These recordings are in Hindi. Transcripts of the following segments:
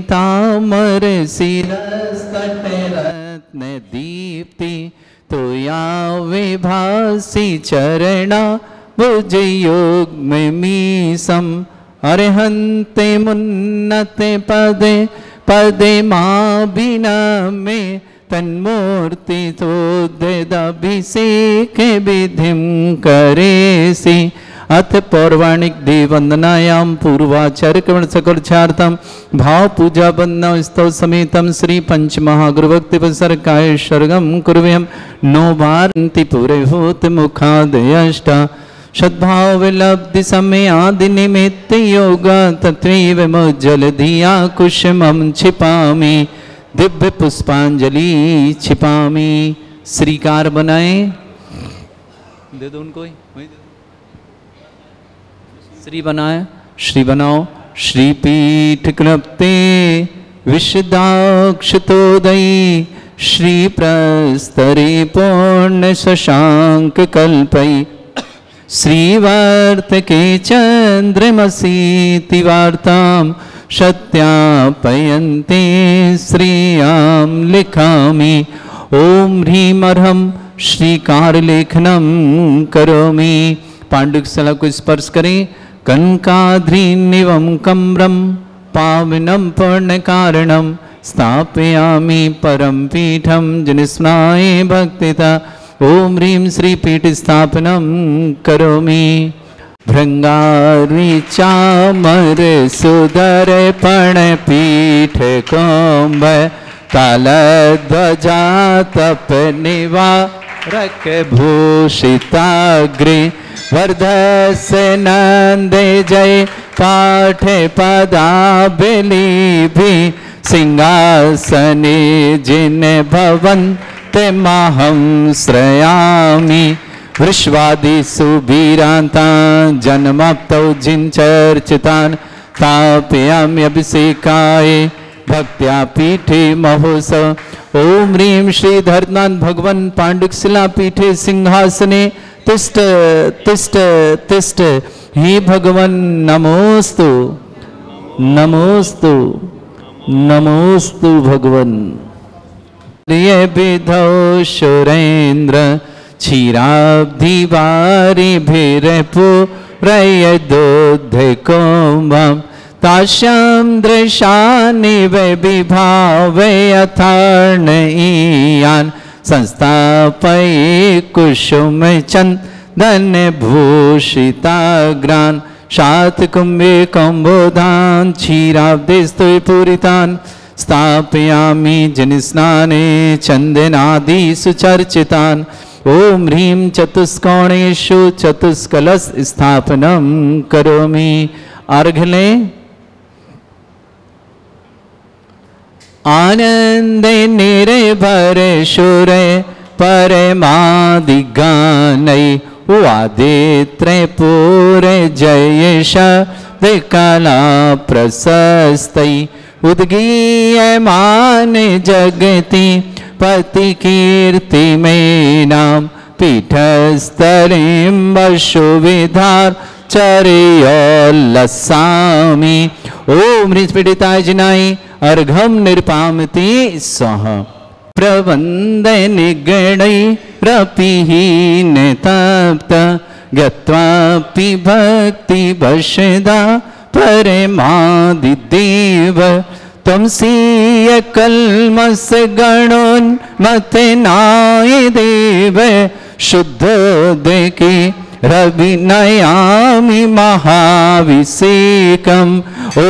तामर शिरस्तटे रत्न दीप्ति तोया विभासी चरणा भुज युग्ममीशम् अर्हन्ते मुन्नते पदे पदे मां विनमे तन्मूर्ति तोद्यभिषेक विधिं करेसि। अथ पौर्वाणिक देववंदनायां पूर्वाचार्यक्रमण सकलचार्थम भाव पूजा वंदना स्तव समेतम श्री पंचमहागुरुभक्ति प्रसरकाय सर्गम कुर्वयम् नो भारन्ति पुरहूत मुखादयष्ट सद्भाव विलब्धि समय आदि निमित्त योग तत्वैव मुज्जल धिया कुसुमं छिपामि दिव्य पुष्पांजलि छिपामि। श्रीकार बनाए दे दो उनको ही श्री बनाए श्री बनाओ। श्रीपीठ क्लप्ते विशदाक्षतोदयी श्री प्रस्तरे पूर्ण शशांक कल्पई श्रीवर्तके चंद्रमसीति वार्तां सत्यापयन्ते श्रियां लिखामि। ओम ह्रीं अर्हं श्रीकारलेखनं करोमि। पांडुकशला को स्पर्श करें। कनकाद्रीनिवं कम्रं पावनं पुण्यकारणं स्थापयामि परम पीठं जनिस्मृणाय भक्तिता। ओम ह्रीं श्रीपीठ स्थापनं करोमि। भृंगारी चामर सुदर पीठ कुंभ तालध्वजा तप निवारक भूषिताग्रे वर्धस्य नंदे जय पाठ पदाबिलिभि सिंहासने जिन भवन्ते माहं श्रयामि। वृष्वादिषु वीरान्तान् जन्माप्तौ जिनचर्चितान् स्थापयामि अभिषेकाय भक्त्या पीठे महोत्सव। ओम ह्रीं श्रीधरनाथ भगवन् पांडुकशिला पीठे सिंहासने तिष्ठ तिष्ठ तिष्ठ। हे भगवन् नमोस्तु नमोस्तु नमोस्तु भगवन्। ये विधौ सुरेन्द्र क्षीराब्धिवारिभिरपुरयदोद्धकुम्भं तास्यां दृशानि वै विभावै अथर्णयीयान् संस्थापये कुसुमचन्दनभूषिताग्रान् शातकुम्भे कम्बोधान् क्षीराब्धिस्तु पूरितान् स्थापयामि जनिस्नाने चन्दनादिषु चर्चितान्। ओम ह्रीं चतुष्कोणेषु चतुष्कलश स्थापनं करोमि। अर्घ्य लें। आनंदे निर्भर सुर परमादिगानै वादित्रे पूरे जय शब्द कला प्रशस्तै उद्गीयमान जगति पति कीर्ति में नाम पीठस्थलीं वसुविधार चर्योल्लसामि। ओम ह्रीं पीडिताय जिनाय अर्घं निर्पामति स्वाहा। प्रवंदन गणैरपिहीन तप्त गत्वापि भक्ति वशदा परमादिदेव त्वमसीय कल्मष गणोन्मथनाय देव शुद्धोदके रविनयामि महाभिषेकम्। ओ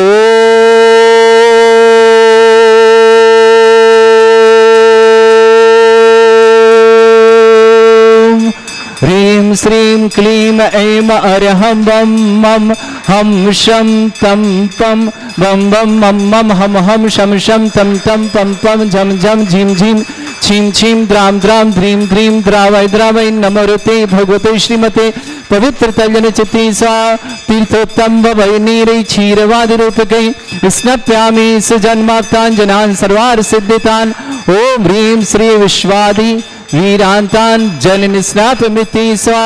ह्रीं श्रीं क्लीं ऐं अर्हं बं मं हम शं तं पं बं बं मं मं हम हम शं शं तं तं पं पं झं झं झीं झीं छीं छीं द्रां द्रां ध्रीं ध्रीं द्रावय द्रावय नमोरुते भगवते श्रीमते पवित्र तल्जन चित्ती सा तीर्थोत्तम भवै नीरै क्षीरवादि रूपकै स्नप्यामि सुजन्माप्तान् जनान् सर्वार्थ सिद्धितान्। ओम ह्रीं श्री विश्वादि वीरांतान् जल निस्नापमिति स्वा।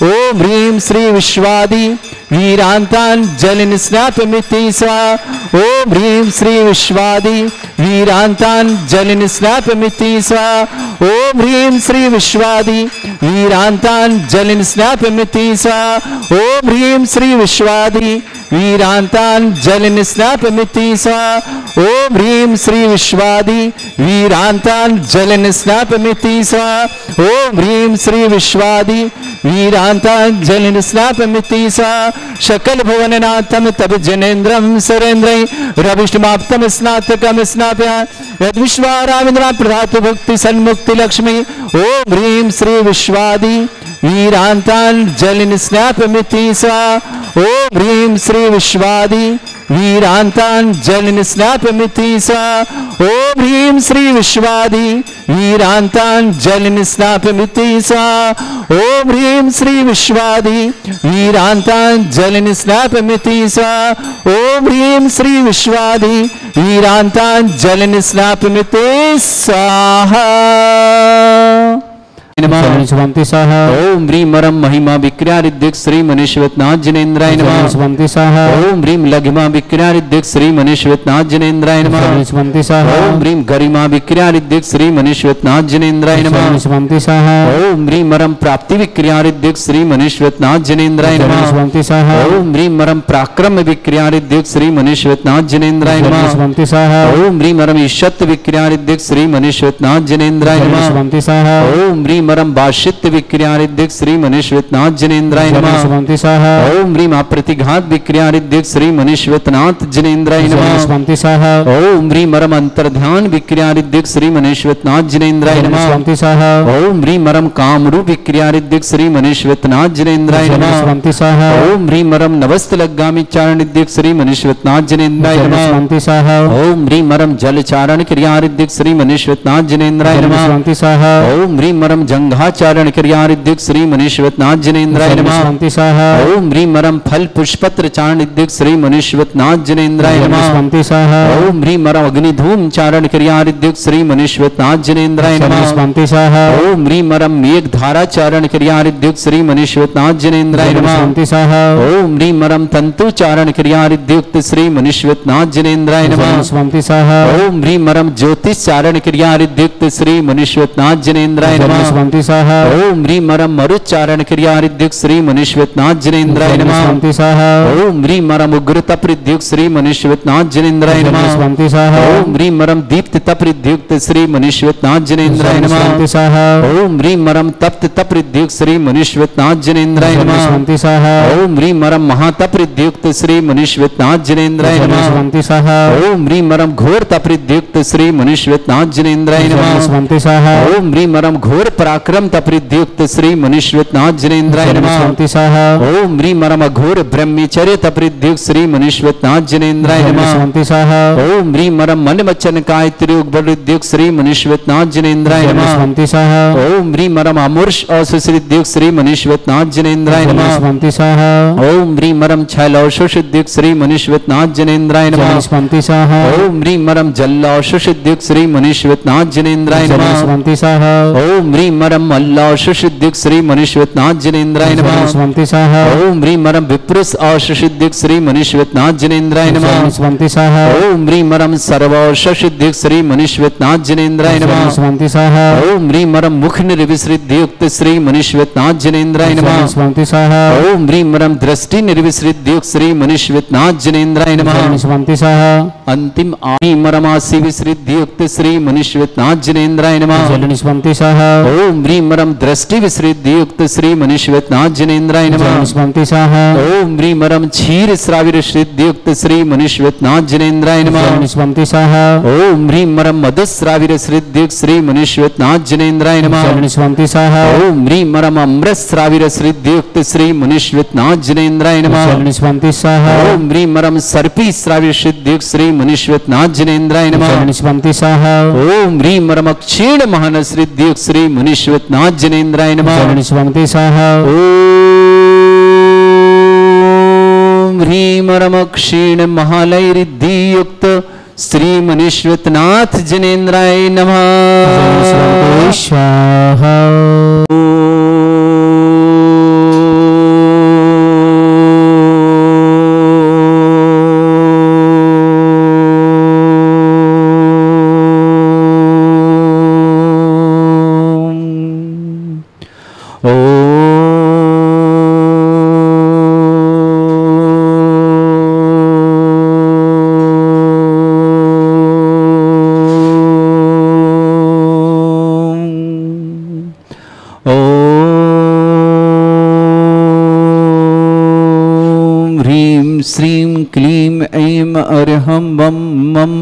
ओम ह्रीं श्री विश्वादि वीरांतांजलिं स्नापयमिति स्वाहा। ओम ह्रीं श्री विश्वादि वीरांतांजलिं स्नापयमिति स्वाहा। ओम ह्रीं श्री विश्वादि वीरांतांजलिं स्नापयमिति स्वाहा। ओम ह्रीं श्री विश्वादि वीरांतांजलिं स्नापयमिति स्वाहा। ओम ह्रीं श्री विश्वादि वीरांतांजलिं स्नापयमिति स्वाहा। ओम ह्रीं श्री विश्वादि वीरांतांजलिं स्नापयमिति स्वाहा। सकल भुवननाथं तब जनेन्द्रं सुरेन्द्रै रविष्टमाप्तं स्नातकं स्नापया यद्विश्वारामिन्द्रा प्रधातु भुक्ति सन्मुक्ति लक्ष्मी। ओम ह्रीं श्री विश्वादि वीरांतांजलिं स्नापयमिति स्वाहा। ओम ह्रीं श्री विश्वादि वीरांतांजलिं स्नापयमिति स्वाहा। ओम ह्रीं श्री विश्वादि वीरांतांजलिं स्नापयमिति स्वाहा। ओम ह्रीं श्री विश्वादि वीरांतांजलिं स्नापयमिति स्वाहा। ओम ह्रीं श्री विश्वादि वीरांतांजलिं स्नापयमिति स्वाहा। ओम ह्रीं मरम महिमा विक्रियादिक श्री मनीश्वरनाथ जनेन्द्राय नमः। ओम ह्रीं लघिमा विक्रियादिक श्री मनीश्वरनाथ जनेन्द्राय नमः। ओम ह्रीं गरिमा विक्रियादिक श्री मनीश्वरनाथ जनेन्द्राय नमः। ओम ह्रीं मरम प्राप्ति विक्रियादिक श्री मनीश्वरनाथ जनेन्द्राय नमः। ओम ह्रीं मरम पराक्रम विक्रियादिक श्री मनीश्वरनाथ जनेन्द्राय नमः। ओम ह्रीं मरम ईशत विक्रियादिक श्री मनीश्वरनाथ जनेन्द्राय नमः। ओम ह्रीं मरम बाशित विक्रियादिक श्री मनीश्वरनाथ जनेन्द्राय नमः। ओम ह्रीं अप्रतिघात विक्रियादिक श्री मनीश्वरनाथ जनेन्द्राय नमः। ओम ह्रीं मरम अंतर्ध्यान विक्रियादिक श्री मनीश्वरनाथ जनेन्द्राय नमः। ओम ह्रीं मरम कामरूप विक्रियादिक श्री मनीश्वरनाथ जनेन्द्राय नमः। ओम ह्रीं मरम नवस्तलगामी चारणिक श्री मनीश्वरनाथ जनेन्द्राय नमः। ओम ह्रीं मरम जलचारण क्रियादिक श्री मनीश्वरनाथ जनेन्द्राय नमः। ओम ह्रीं मरम जंघाचारण क्रियादिक श्री मनीश्वरनाथ जनेन्द्राय नमः। ओम ह्रीं मरम फल पुष्पत्र चारणिक श्री मनीश्वरनाथ जनेन्द्राय नमः। ओम ह्रीं मरम अग्निधूम चारण क्रियादिक श्री मनीश्वरनाथ जनेन्द्राय नमः। ओम ह्रीं मरम मेघ धारा चारण क्रियादिक श्री मनीश्वरनाथ जनेन्द्राय नमः। ओम ह्रीं मरम तंतु चारण क्रियादिक श्री मनीश्वरनाथ जनेन्द्राय नमः। ओम ह्रीं मरम ज्योतिष चारण क्रियादिक श्री मनीश्वरनाथ जनेन्द्राय नमः। ओम ह्रीं मरम मरुच्चारण क्रियादिक श्री मनीश्वरनाथ जनेन्द्राय नमः। ओम ह्रीं मरम उग्र तपरिद्युक्त श्री मनीश्वरनाथ जनेन्द्राय नमः। ओम ह्रीं मरम दीप्त तपरिद्युक्त श्री मनीश्वरनाथ जनेन्द्राय नमः। ओम ह्रीं मरम तप्त तपरिद्युक्त श्री मनीश्वरनाथ जनेन्द्राय नमः। ओम ह्रीं मरम महातपरिद्युक्त श्री मनीश्वरनाथ जनेन्द्राय नमः। ओम ह्रीं मरम घोर तपरिद्युक्त श्री मनीश्वरनाथ जनेन्द्राय नमः। ओम ह्रीं मरम घोर पराक्रम तपरिद्युक्त श्री मनीश्वरनाथ जनेन्द्राय नमः। ओम ह्रीं मरम अघोर ब्रह्मचर्य तपरिद्युक्त श्री मनीश्वरनाथ जनेन्द्राय नमः। ओम ह्रीं मरम मन वचन काय त्रियुग बलिद्युक्त श्री मनीश्वरनाथ जनेन्द्राय नमः। ओम ह्रीं मरम अमूर्ष औषधिद्युक्त श्री मनीश्वरनाथ जनेन्द्राय नमः। ओम ह्रीं मरम छैलौषधिद्युक्त श्री मनीश्वरनाथ जनेन्द्राय नमः। ओम ह्रीं मरम जल्लौषधिद्युक्त श्री मनीश्वरनाथ जनेन्द्राय नमः। ओम ह्रीं मरम मल्लौषधिद्युक्त श्री मनीश्वरनाथ जनेन्द्राय नमः। ओम ह्रीं मरम विप्रुष औषधिद्युक्त श्री मनीश्वरनाथ जनेन्द्राय नमः। ओम ह्रीं मरम सर्वौषधिद्युक्त श्री मनीश्वरनाथ जनेन्द्राय नमः। ओम ह्रीं मरम मुख निर्विसृद्युक्त श्री मनीश्वरनाथ जनेन्द्राय नमः। ओम ह्रीं मरम दृष्टि निर्विसृद्युक्त श्री मनीश्वरनाथ जनेन्द्राय नमः। अंतिम आमी मरमासी विसृद्युक्त श्री मनीश्वरनाथ जनेन्द्राय नमः। ओम ह्रीं मरम दृष्टि विसृद्युक्त श्री मनीश्वरनाथ जनेन्द्राय नमः। ओम ह्रीं मरम क्षीर श्राविर श्रीद्युक्त श्री मनीश्वरनाथ जनेन्द्राय नमः। ओम ह्रीं मरम मधुश्राविर श्रीद्युक्त श्री मनीश्वरनाथ जनेन्द्राय नमः। ओम ह्रीं मरम अमृत श्राविर श्रीद्युक्त श्री मनीश्वरनाथ जनेन्द्राय नमः। ओम ह्रीं मरम सर्पी श्राविर श्रीद्युक्त श्री मनीश्वरनाथ जनेन्द्राय नमः। ओम ह्रीं मरम क्षीण महान श्रीद्युक्त श्री मनीश्वरनाथ जनेन्द्राय नमः। ओम ह्रीं मरम क्षीण महालयरिद्धियुक्त श्री मनीश्वरनाथ जनेन्द्राय नमः। श्रीं क्लीं ऐं अर्हं वं मं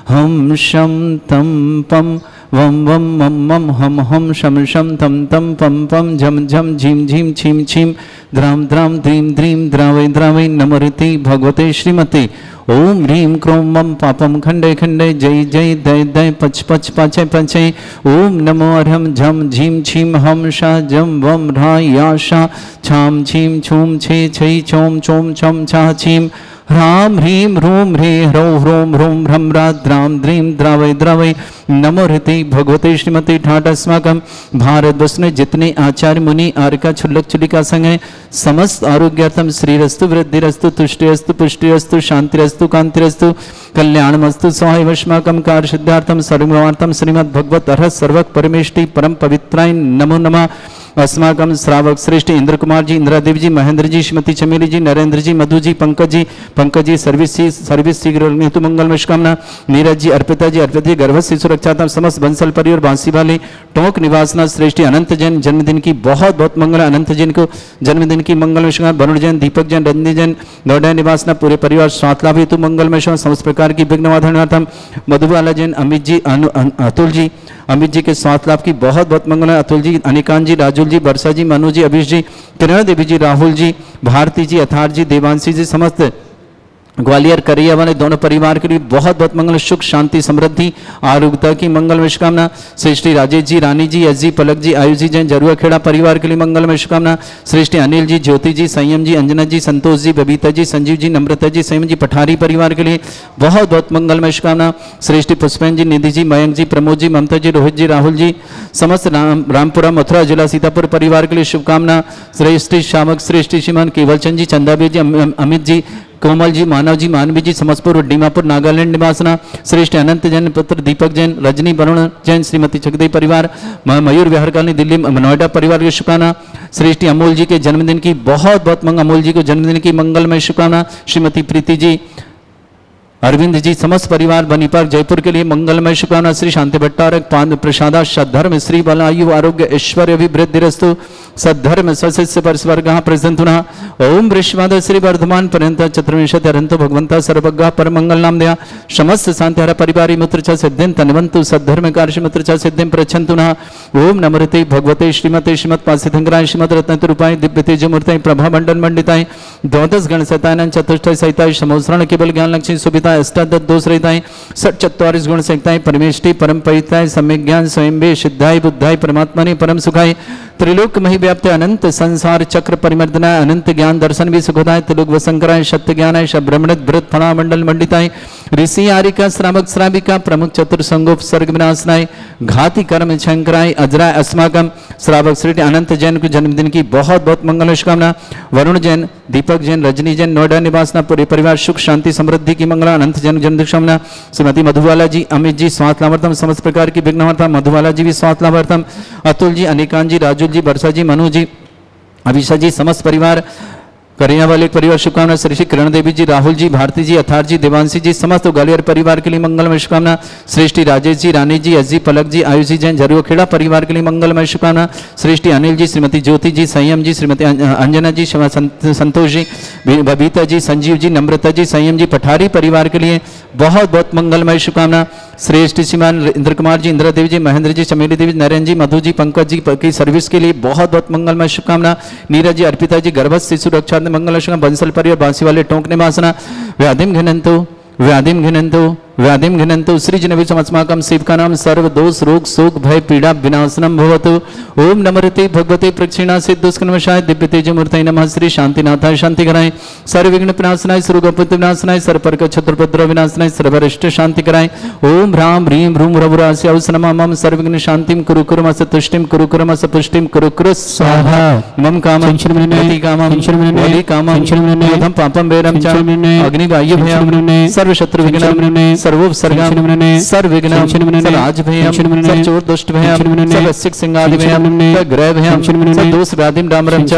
हम शं तं पं वं वं मं मं हम हम शं शं तं तं पं पं झं झं झीं झीं छीं छीं द्रां द्रां द्रीं द्रीं द्रावै द्रावै नमोरते भगवते श्रीमते ओम ह्रीं क्रों मम पापम खंडे खंडे जय जय दय दय पच पच पाचे पचे ओम नमो अर्हं झम झीं छीं हम शा जम वम ह्रा या शा छाम छीं छूम छे छै छोम चोम छम छा छीं ह्रां ह्रीं ह्रूं ह्रे ह्रौ ह्रों ह्रों ह्रं ह्रा द्रां द्रीं द्रावै द्रावै नमो हृते भगवते श्रीमते ठाट अस्माकं भारतवर्ष में जितने आचार्य मुनि आर्का छुल्लक चुलिका संग है समस्त आरोग्यार्थम श्रीरस्तु वृद्धिरस्तु तुष्टिरस्तु पुष्टिरस्तु शांतिरस्तु कांतिरस्तु कल्याणमस्तु स्वाहावस्माकं कार्य सिद्धार्थम सर्वमार्थम श्रीमद् भगवत अर्हत सर्वक परमेष्टि परम पवित्राय नमो नमः। अस्माकं श्रावक श्रेष्ठ इंद्र कुमार जी, इंदिरा देवी जी, महेंद्र जी, श्रीमती चमेली जी, नरेंद्र जी, मधु जी, पंकज जी सर्विस हेतु मंगल शुभकामना। नीरज जी, अर्पिता जी गर्भस्थ शिशु रक्षाता समस्त बंसल परिवार बांसी वाले टोंक निवासना श्रेष्ठ अनंत जैन जन्मदिन की बहुत बहुत मंगल। अनंत जैन को जन्मदिन की मंगल शुभकामना। वरुण जैन, दीपक जैन, रंजनी जैन, नोएडा निवासना पूरे परिवार स्वास्थ्य लाभ हेतु मंगल समस्त प्रकार की विघ्न वाधनार्थम। मधुबाला जैन, अमित जी, अतुल जी, अमित जी के स्वास्थ्य लाभ की बहुत बहुत मंगल। अतुल जी, अनिकांत जी, राजुल जी, वर्षा जी, मनु जी, अभिष जी, किरण देवी जी, राहुल जी, भारती जी, अथार जी, देवांशी जी, समस्त ग्वालियर करिया वाले दोनों परिवार के लिए बहुत बहुत मंगल, सुख शांति समृद्धि आरोग्यता की मंगल शुभकामना। श्रेष्ठी राजेश जी, रानी जी, एस जी, पलक जी, आयुष जी जैन जरुआ खेड़ा परिवार के लिए मंगल शुभकामना। श्रेष्ठी अनिल जी, ज्योति जी, संयम जी, अंजना जी, संतोष जी, बबीता जी, संजीव जी, नम्रता जी, संयम जी, पठारी परिवार के लिए बहुत बहुत मंगलमय शुभकामना। श्रेष्ठी पुष्पेन जी, निधि जी, मयंक जी, प्रमोद जी, ममता जी, रोहित जी, राहुल जी, समस्त रामपुरा मथुरा जिला सीतापुर परिवार के लिए शुभकामना। श्रेष्ठी शामक, श्रेष्ठी श्रीमान केवलचंद जी, चंदाबी जी, अमित जी, कोमल जी, मानव जी, मानवी जी, समस्तपुर डीमापुर नागालैंड निवासना। श्रेष्ठ अनंत जैन पुत्र दीपक जैन, रजनी वरुण जैन, श्रीमती चकदेव परिवार, मयूर विहार कॉलोनी दिल्ली नोएडा परिवार की शुभकामना। श्रेष्ठी अमोल जी के जन्मदिन की बहुत बहुत मंगल, अमोल जी को जन्मदिन की मंगलमय शुभकामना। श्रीमती प्रीति जी, अरविंद जी, समस्त परिवार बनी पार्क जयपुर के लिए मंगलमय शुभकामना। श्री शांति भट्टारक पान प्रसादा सद्धर्म श्री बल आयु आरोग्य ऐश्वर्य अभिवृद्धिरस्तु सद्धर्म स्वशिष्य परस्वर्ग प्रसन्ना। ओम वृषभाद श्री वर्धमान पर्यंत चतुर्विंशति अरंतो भगवंता सर्वज्ञ परमंगल नाम दया समस्त शांति हर परिवारी मुत्र च सिद्धिं तन्वन्तु सद्धर्म कार्य मुत्र च सिद्धिं प्रच्छन्तु नः। ओम नमोते भगवते श्रीमते श्रीमत् पासितंगराय श्रीमद रत्नतरूपाय दिव्य तेजमूर्तये प्रभा मंडल मंडिताय द्वादश गण सतानन चतुष्टय सहिताय समोसरण केवल ज्ञान लक्ष्मी सुविता अष्टादश दोष रहिताय सठ 44 गुण संहिताएं परमेष्टि परम पवित्राय सम्यक ज्ञान स्वयं सिद्धाय बुद्धाय परमात्मा परम सुखाय त्रिलोक मही व्याप्त अनंत संसार चक्र परिमर्दनाय अनंत ज्ञान दर्शन भी सुखदाय त्रिलोक वसंकराय सत्य ज्ञानाय शब्रमृत भृत फणा मंडल मंडिताय ऋषि आरिका श्रावक श्राविका प्रमुख चतुर्संगोप सर्ग विनाशनाय घाती कर्म शंकराय अजराय अस्माकम। श्रावक श्री अनंत जैन को जन्मदिन की बहुत बहुत मंगल शुभकामना। वरुण जैन, दीपक जैन, रजनी जैन, नोएडा निवासना पूरे परिवार सुख शांति समृद्धि की मंगला। अनंत जैन जन्मदिन शुभकामना। श्रीमती मधुबाला जी, अमित जी स्वास्थ्य लाभार्थम समस्त प्रकार की विघ्नहर्ता मधुबाला जी भी स्वास्थ्य लाभार्थम। अतुल जी, अनिकांत जी, राजुल जी, वर्षा जी, मनु जी, अभिषा जी, समस्त परिवार करिया वाले परिवार शुभकामना। श्री किरण देवी जी, राहुल जी, भारती जी, अथार जी, देवांशी जी, समस्त ग्वालियर परिवार के लिए मंगलमय शुभकामना। श्रेष्ठी राजेश जी, रानी जी, एस जी, पलक जी, आयुष जी जैन जरुआ खेड़ा परिवार के लिए मंगलमय शुभकामना। श्रेष्ठी अनिल जी, श्रीमती ज्योति जी, संयम जी, श्रीमती अंजना जी, संतोष जी, बबीता जी, संजीव जी, नम्रता जी, संयम जी, पठारी परिवार के लिए बहुत बहुत मंगलमय शुभकामना। श्रेष्ठ श्रीमान इंद्र कुमार जी, इंदिरा देवी जी, महेंद्र जी, चमेली देवी, नरेंद्र जी, मधु जी, पंकज जी की सर्विस के लिए बहुत बहुत मंगलमय शुभकामना। नीरज जी, अर्पिता जी, गर्भस्थ शिशु रक्षा मंगल शुभकामना। बंसल परिवार बांसी वाले टोंक निवासना। व्याधिम घिनंतो व्याधिम घिनंतो व्याधिम घिनंतो सृजनवि समस्माकं शिवका नाम सर्व दोष रोग शोक भय पीड़ा विनाशनम भवतु। ओम नमोते भगवते प्रक्षिणा सिद्धुष्कन्वशाय दिव्य तेजमूर्तये नमः। श्री शांतिनाथाय शांति कराय सर्व विघ्न विनाशनाय सर्वगोपति विनाशनाय सर्वपर्क छत्रपद्र विनाशनाय सर्वरिष्ट शांति कराय। ओम ह्रां ह्रीं ह्रूं ह्रवरास्य औसनमा मम सर्वविघ्न शांतिं कुरु कुरु तुष्टिं कुरु कुरु पुष्टिं कुरु कुरु स्वाहा। मम कामं कामं वदि कामं पापं वैरं च अग्निवायु भयं सर्व सर्वशत्रु विघ्नं सर्वोपसर्गं सर्वविघ्नं सर्वराजभयं सर्वचोर दुष्टभयं सर्वसिक सिंहादिभयं सर्वग्रहभयं सर्वदोष व्याधिं डामरं च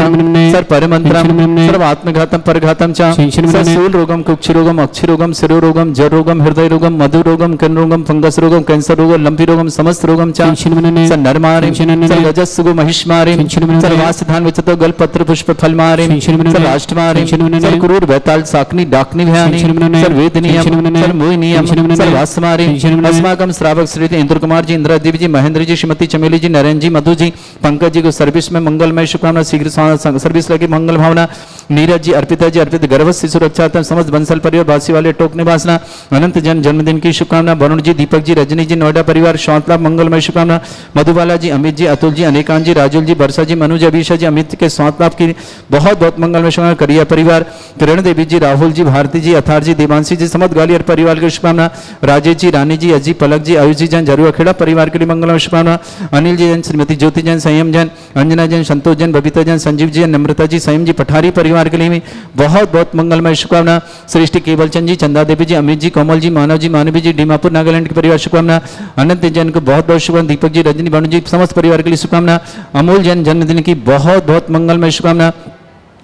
सर्वपरमन्त्रं सर्वात्मघातं परघातं च सर्वशूलरोगं कुक्षिरोगं अक्षिरोगं शिरोरोगं जरोगं हृदयरोगं मधुरोगं कर्णरोगं फंगस रोगं कैंसर रोगं लंपी रोगं समस्त रोगं च सर्वनरमारिं सर्वरजस्सुगो महिष्मारिं सर्ववासिधान विचतो गलपत्र पुष्प फलमारिं सर्वाष्टमारिं सर्वक्रूर वैताल साकनी डाकनी भयानि सर्ववेदनीयं सर्वमोहिनीयं सर्वास्मारिं अस्माकं श्रावक श्री इंद्र कुमार जी, इंदिरा देवी जी, महेंद्र जी, श्रीमती चमेली जी, नरेंद्र जी, मधु जी, पंकज जी को सर्विस में मंगलमय शुभकामना, शीघ्र सर्विस लगी मंगल भावना। नीरज जी, अर्पिता जी, अर्पित गर्भस्थ शिशु रक्षा समस्त बंसल परिवार बासी वाले टोक निवासना अनंत जन जन्मदिन की शुभकामना। वरुण जी, दीपक जी, रजनी जी, नोएडा परिवार स्वास्थ्य मंगलमय शुभकामना। मधुबाला जी, अमित जी, अतुल जी, अनेकांत जी, राजुल जी, वर्षा जी, मनुज, अभिषा जी, अमित के स्वास्थ्य लाभ की बहुत बहुत मंगलमय शुभकामना। करिया परिवार किरण देवी जी, राहुल जी, भारती जी, अथार जी, देवांशी जी, समस्त ग्वालियर परिवार की शुभकामना। राजेश जी, रानी जी, अजी, पलक जी, आयुष जी जैन, जरुआ खेड़ा परिवार के लिए मंगलमय शुभकामना। अनिल जी जैन, श्रीमती ज्योति जैन, संयम जैन, अंजना जैन, संतोष जैन, बबीता जैन, संजीव जी, नम्रता जी, संयम जी, पठारी परिवार के लिए भी बहुत बहुत मंगलमय शुभकामना। सृष्टि केवलचंद जी, चंदा देवी जी, अमित जी, कोमल जी, मानव जी, मानवी जी, डीमापुर नागालैंड के परिवार शुभकामना। अनंत जैन को बहुत बहुत शुभकामना। दीपक जी, रजनी, वरुण जी, समस्त परिवार के लिए शुभकामना। अमोल जैन जन्मदिन की बहुत बहुत मंगलमय शुभकामना।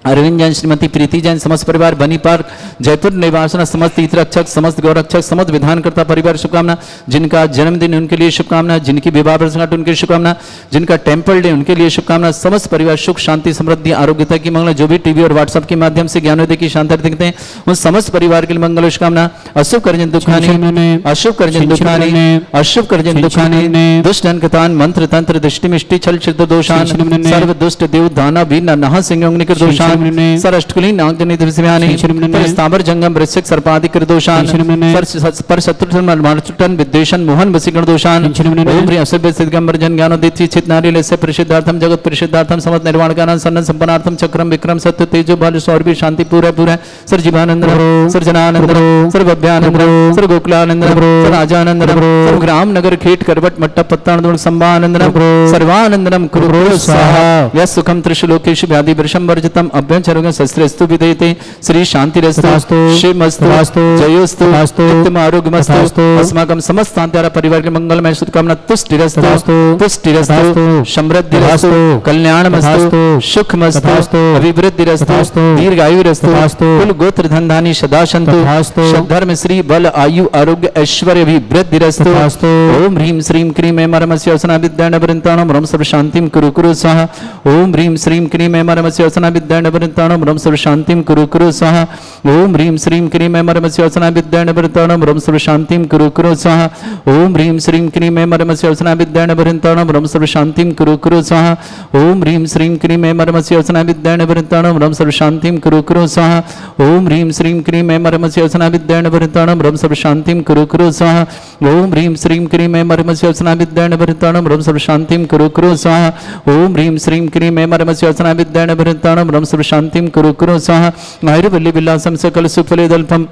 अरविंद जैन, श्रीमती प्रीति जैन, समस्त परिवार बनी पार्क जयपुर निवासना, समस्त तीर्थरक्षक, समस्त गौरक्षक, समस्त विधानकर्ता परिवार शुभकामना। जिनका जन्मदिन उनके लिए शुभकामना, जिनकी विवाह वर्षगांठ उनके शुभकामना, जिनका टेम्पल डे उनके लिए शुभकामना। समस्त परिवार सुख शांति समृद्धि आरोग्यता की मंगल। जो भी टीवी और व्हाट्सएप के माध्यम से ज्ञानोदय की शांति देखते हैं उन समस्त परिवार के लिए मंगल शुभकामना। अशुभ करजन दुखानी, अशुभ करजन दुखानी, अशुभ करजन दुखानी, दुष्ट अंकतान मंत्र तंत्र दृष्टि मिष्टि छल चित्र दोषान सर्व दुष्ट देव दाना वीर नहा सिंह अग्निकर दोषान सर अष्टकुली नागजनी दिव्यानि पर स्थावर जंगम वृश्चिक सर्पादिक दोषान पर शत्रुघ्न मार्चुटन विद्वेषण मोहन वसीकरण दोषान ओम ह्रीं असभ्य सिद्धगंबर जन ज्ञानोदित चित नारी लेस्य परिषदार्थम जगत परिषदार्थम समस्त निर्वाण कारण सन्न संपन्नार्थम चक्रम विक्रम सत्य तेजो बल सौरभि शांति पूरा पूरा sir Jeevanand sir Jananand sir Bhavyanand sir Gokulanand sir Rajanand sir ग्राम नगर खेट करवट मट्टा पत्तान संभानंद सर्वानंदनम कुरु स्वाहा यस सुखम त्रिशलोकेषु व्याधि वृषम वर्जितम अभ्यंचरोगं शस्त्रस्तु विदयते श्री शांतिरस्तु शिवमस्तु जयोस्तु उत्तम आरोग्यमस्तु अस्माकं समस्त शांतिहारा परिवार के मंगलमय शुभकामना। तुष्टिरस्तु पुष्टिरस्तु समृद्धिरस्तु कल्याणमस्तु सुखमस्तु अभिवृद्धिरस्तु दीर्घायुरस्तु कुल गोत्र धन धानी सदा सन्तु धर्म श्री बल आयु आरोग्य ऐश्वर्य अभिवृद्धिरस्तु। ओम ह्रीं श्रीं क्रीं ऐं मरमस्य असना विद्यान वृंताणं ब्रह्म सर्व शांतिं कुरु कुरु स्वाहा। ओम ह्रीं श्रीं क्रीं ऐं मरमस्य असना विद्यान वृंताणं ब्रह्म सर्व शांतिं कुरु कुरु स्वाहा। ओम ह्रीं श्रीं क्रीं ऐं मरमस्य असना विद्यान वृंताणं ब्रह्म सर्व शांतिं कुरु कुरु स्वाहा। ओम ह्रीं श्रीं क्रीं ऐं मरमस्य असना विद्यान वृंताणं ब्रह्म सर्व शांतिं कुरु कुरु स्वाहा। ओम ह्रीं श्रीं क्रीं ऐं मरमस्य असना विद्यान वृंताणं ब्रह्म सर्व शांतिं कुरु कुरु स्वाहा। ओम ह्रीं श्रीं क्रीं ऐं मरमस्य असना विद्यान वृंताणं ब्रह्म सर्व शांतिं कुरु कुरु स्वाहा। ओम ह्रीं श्रीं क्रीं ऐं मरमस्य असना विद्यान वृंताणं ब्रह्म सर्व शांतिं कुरु कुरु स्वाहा। ओम ह्रीं श्रीं क्रीं ऐं मरमस्य असना विद्यान वृंताणं ब्रह्म सर्व शांतिं कुरु कुरु स्वाहा। आयुर्वल्ली विलासं सकल सुफलेदल्पं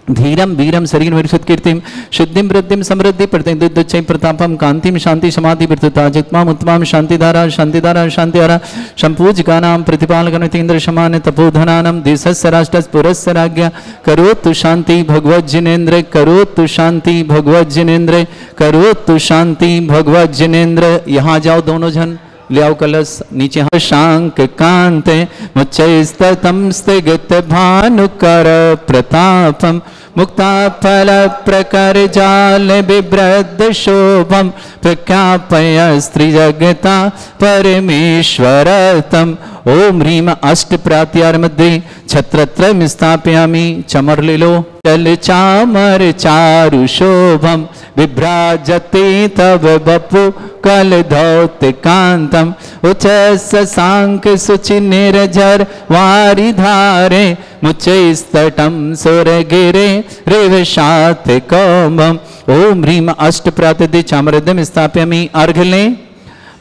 धीरम वीरम शरीर विरसत कीर्तिम शुद्धिं वृद्धिं समृद्धि प्रतिदुच्चै प्रतापम कांतिम शांति समाधि वृत्तता जित्माम उत्तमाम शांतिधारा शांतिधारा शांतिहारा संपूजकानां प्रतिपालकनितेन्द्र समान तपोधनानां देशस्य राष्ट्रस्य पुरस्य राज्ञा करोतु शांति भगवत जिनेन्द्र करोतु शांति भगवत जिनेन्द्र करोतु शांति भगवत जिनेन्द्र। यहाँ जाओ दोनों जन ले आओ कलश नीचे। शांक कांते मुच्चैस्ततं स्थिगत भानुकर प्रतापम मुक्ता फल प्रकर जाल बिभ्रद शोभम प्रख्यापय स्त्री जगता परमेश्वरतम। ओम ह्रीं अष्ट प्रात्यार मध्ये छत्रत्रयं स्थापयामि चमरलीलो चल चामर चारु शोभम विभ्राजते तव बपु कल धौत कांतम उच्चस सांक सुचि निर्जर वारि धारे मुच्चैस्तटं सुरगिरे रेवशात कौमम। ओम ह्रीं अष्ट प्रातः चामरदम स्थापयामि। अर्घ लें।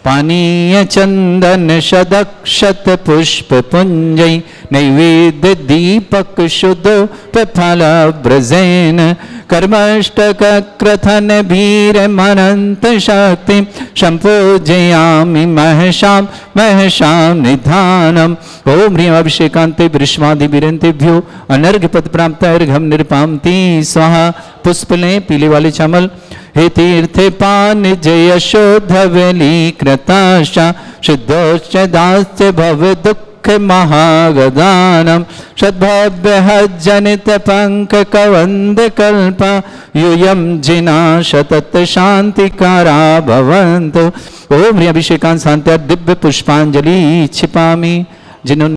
पानीय चंदन शतक्षत पुष्प पुंजय नैवेद्य दीपक शुद्ध फल ब्रजेन कर्मष्टकक्रथन भीरमनंत शक्ति संपूजयामि महशां निधानम। ओम ह्रीं अभिषेकांते विरंतेभ्यो अनर्घ्यपद प्राप्तर्घ्यं निरपामति स्वाहा। पुष्पलें पीले वाले चामल। हे तीर्थे पान जय शोधवली कृताशा शुद्धोश्च दास्य भव दुख महागदानम। सद्भव्य जनित पंक कवंद कल्पा यूयम जिना शतत शांतिकारा भवन्तु। ओम ह्रीं अभिषेकांत शांत्या दिव्य पुष्पांजलि क्षिपामि। जिन्होंने